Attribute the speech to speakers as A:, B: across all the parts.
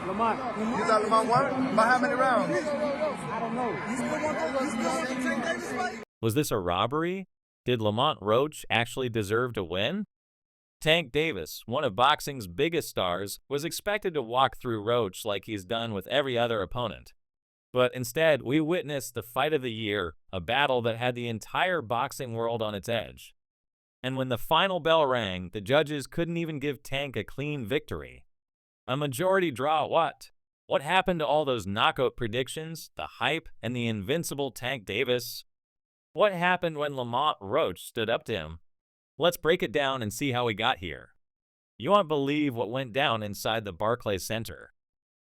A: Lamont.
B: You thought Lamont won? By how many rounds?
A: I don't know.
C: Was this a robbery? Did Lamont Roach actually deserve to win? Tank Davis, one of boxing's biggest stars, was expected to walk through Roach like he's done with every other opponent. But instead, we witnessed the fight of the year, a battle that had the entire boxing world on its edge. And when the final bell rang, the judges couldn't even give Tank a clean victory. A majority draw what? What happened to all those knockout predictions, the hype, and the invincible Tank Davis? What happened when Lamont Roach stood up to him? Let's break it down and see how we got here. You won't believe what went down inside the Barclays Center.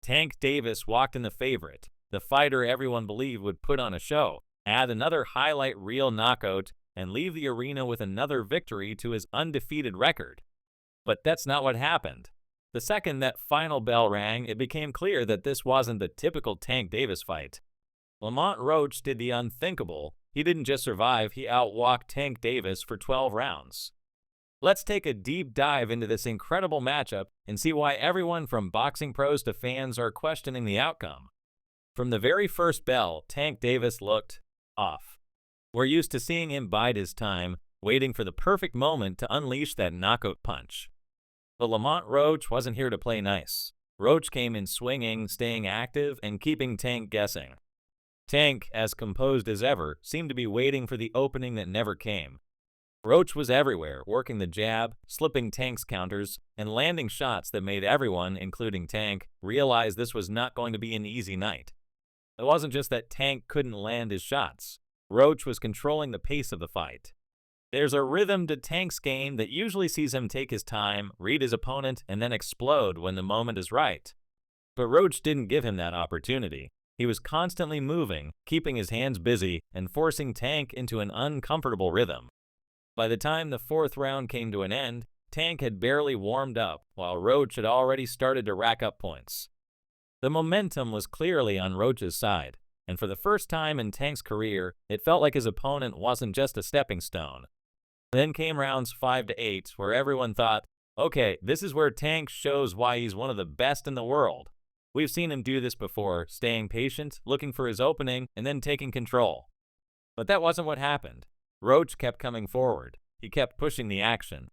C: Tank Davis walked in the favorite, the fighter everyone believed would put on a show, add another highlight reel knockout, and leave the arena with another victory to his undefeated record. But that's not what happened. The second that final bell rang, it became clear that this wasn't the typical Tank Davis fight. Lamont Roach did the unthinkable. He didn't just survive, he outwalked Tank Davis for 12 rounds. Let's take a deep dive into this incredible matchup and see why everyone from boxing pros to fans are questioning the outcome. From the very first bell, Tank Davis looked off. We're used to seeing him bide his time, waiting for the perfect moment to unleash that knockout punch. But Lamont Roach wasn't here to play nice. Roach came in swinging, staying active, and keeping Tank guessing. Tank, as composed as ever, seemed to be waiting for the opening that never came. Roach was everywhere, working the jab, slipping Tank's counters, and landing shots that made everyone, including Tank, realize this was not going to be an easy night. It wasn't just that Tank couldn't land his shots. Roach was controlling the pace of the fight. There's a rhythm to Tank's game that usually sees him take his time, read his opponent, and then explode when the moment is right. But Roach didn't give him that opportunity. He was constantly moving, keeping his hands busy, and forcing Tank into an uncomfortable rhythm. By the time the fourth round came to an end, Tank had barely warmed up, while Roach had already started to rack up points. The momentum was clearly on Roach's side, and for the first time in Tank's career, it felt like his opponent wasn't just a stepping stone. Then came rounds 5 to 8, where everyone thought, okay, this is where Tank shows why he's one of the best in the world. We've seen him do this before, staying patient, looking for his opening, and then taking control. But that wasn't what happened. Roach kept coming forward. He kept pushing the action.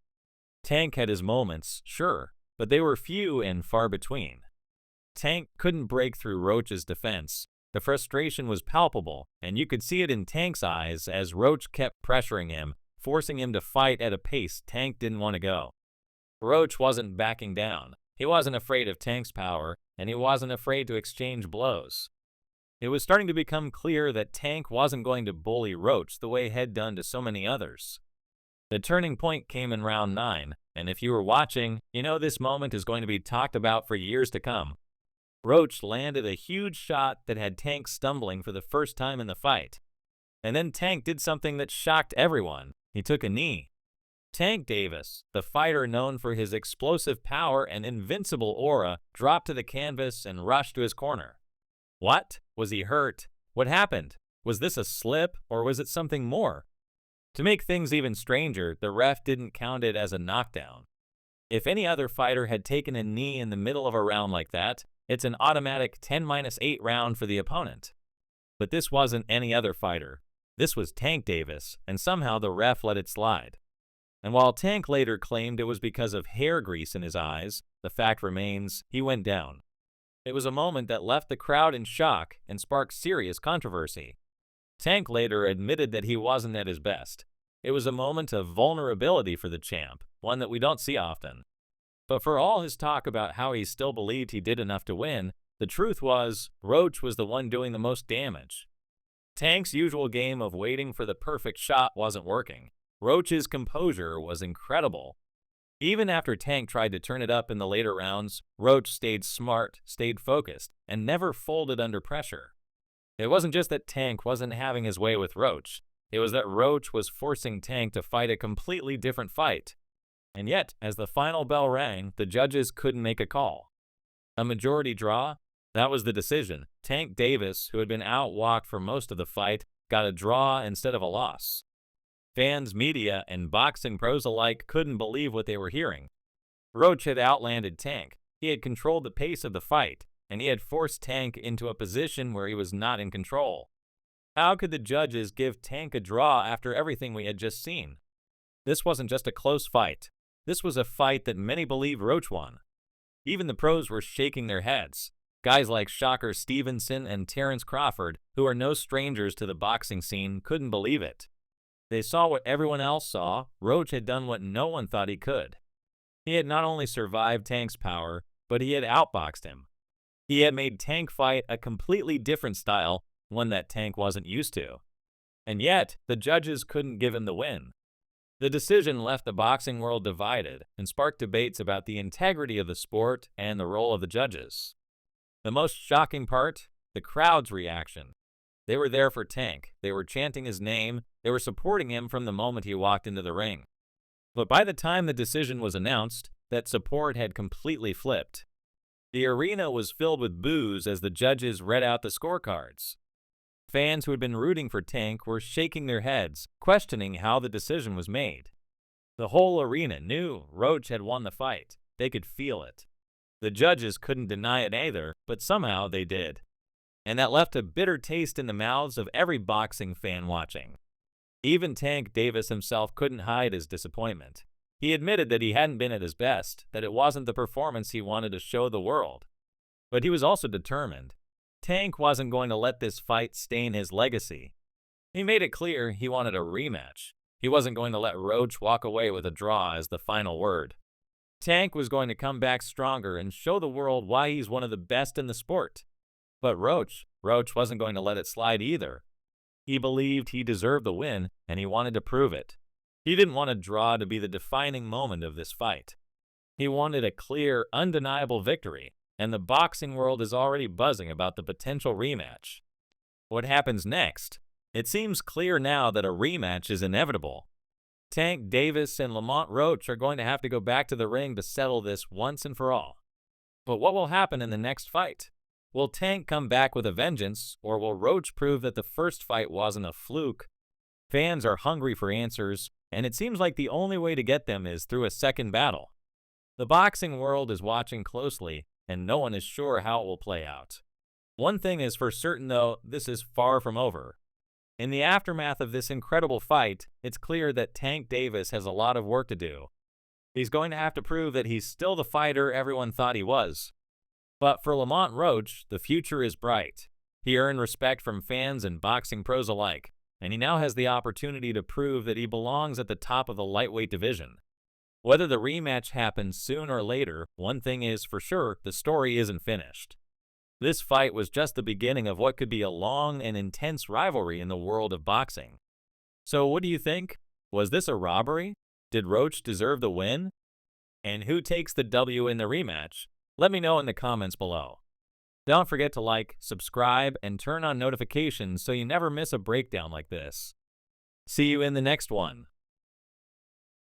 C: Tank had his moments, sure, but they were few and far between. Tank couldn't break through Roach's defense. The frustration was palpable, and you could see it in Tank's eyes as Roach kept pressuring him, forcing him to fight at a pace Tank didn't want to go. Roach wasn't backing down. He wasn't afraid of Tank's power, and he wasn't afraid to exchange blows. It was starting to become clear that Tank wasn't going to bully Roach the way he had done to so many others. The turning point came in round 9, and if you were watching, you know this moment is going to be talked about for years to come. Roach landed a huge shot that had Tank stumbling for the first time in the fight. And then Tank did something that shocked everyone. He took a knee. Tank Davis, the fighter known for his explosive power and invincible aura, dropped to the canvas and rushed to his corner. What? Was he hurt? What happened? Was this a slip, or was it something more? To make things even stranger, the ref didn't count it as a knockdown. If any other fighter had taken a knee in the middle of a round like that, it's an automatic 10-8 round for the opponent. But this wasn't any other fighter. This was Tank Davis, and somehow the ref let it slide. And while Tank later claimed it was because of hair grease in his eyes, the fact remains he went down. It was a moment that left the crowd in shock and sparked serious controversy. Tank later admitted that he wasn't at his best. It was a moment of vulnerability for the champ, one that we don't see often. But for all his talk about how he still believed he did enough to win, the truth was, Roach was the one doing the most damage. Tank's usual game of waiting for the perfect shot wasn't working. Roach's composure was incredible. Even after Tank tried to turn it up in the later rounds, Roach stayed smart, stayed focused, and never folded under pressure. It wasn't just that Tank wasn't having his way with Roach. It was that Roach was forcing Tank to fight a completely different fight. And yet, as the final bell rang, the judges couldn't make a call. A majority draw? That was the decision. Tank Davis, who had been outwalked for most of the fight, got a draw instead of a loss. Fans, media, and boxing pros alike couldn't believe what they were hearing. Roach had outlanded Tank. He had controlled the pace of the fight. and he had forced Tank into a position where he was not in control. How could the judges give Tank a draw after everything we had just seen? This wasn't just a close fight. This was a fight that many believe Roach won. Even the pros were shaking their heads. Guys like Shocker Stevenson and Terrence Crawford, who are no strangers to the boxing scene, couldn't believe it. They saw what everyone else saw. Roach had done what no one thought he could. He had not only survived Tank's power, but he had outboxed him. He had made Tank fight a completely different style, one that Tank wasn't used to. And yet, the judges couldn't give him the win. The decision left the boxing world divided and sparked debates about the integrity of the sport and the role of the judges. The most shocking part? The crowd's reaction. They were there for Tank. They were chanting his name. They were supporting him from the moment he walked into the ring. But by the time the decision was announced, that support had completely flipped. The arena was filled with boos as the judges read out the scorecards. Fans who had been rooting for Tank were shaking their heads, questioning how the decision was made. The whole arena knew Roach had won the fight. They could feel it. The judges couldn't deny it either, but somehow they did. And that left a bitter taste in the mouths of every boxing fan watching. Even Tank Davis himself couldn't hide his disappointment. He admitted that he hadn't been at his best, that it wasn't the performance he wanted to show the world. But he was also determined. Tank wasn't going to let this fight stain his legacy. He made it clear he wanted a rematch. He wasn't going to let Roach walk away with a draw as the final word. Tank was going to come back stronger and show the world why he's one of the best in the sport. But Roach wasn't going to let it slide either. He believed he deserved the win, and he wanted to prove it. He didn't want a draw to be the defining moment of this fight. He wanted a clear, undeniable victory, and the boxing world is already buzzing about the potential rematch. What happens next? It seems clear now that a rematch is inevitable. Tank Davis and Lamont Roach are going to have to go back to the ring to settle this once and for all. But what will happen in the next fight? Will Tank come back with a vengeance, or will Roach prove that the first fight wasn't a fluke? Fans are hungry for answers, and it seems like the only way to get them is through a second battle. The boxing world is watching closely, and no one is sure how it will play out. One thing is for certain, though, this is far from over. In the aftermath of this incredible fight, it's clear that Tank Davis has a lot of work to do. He's going to have to prove that he's still the fighter everyone thought he was. But for Lamont Roach, the future is bright. He earned respect from fans and boxing pros alike, and he now has the opportunity to prove that he belongs at the top of the lightweight division. Whether the rematch happens soon or later, one thing is for sure, the story isn't finished. This fight was just the beginning of what could be a long and intense rivalry in the world of boxing. So what do you think? Was this a robbery? Did Roach deserve the win? And who takes the W in the rematch? Let me know in the comments below. Don't forget to like, subscribe, and turn on notifications so you never miss a breakdown like this. See you in the next one.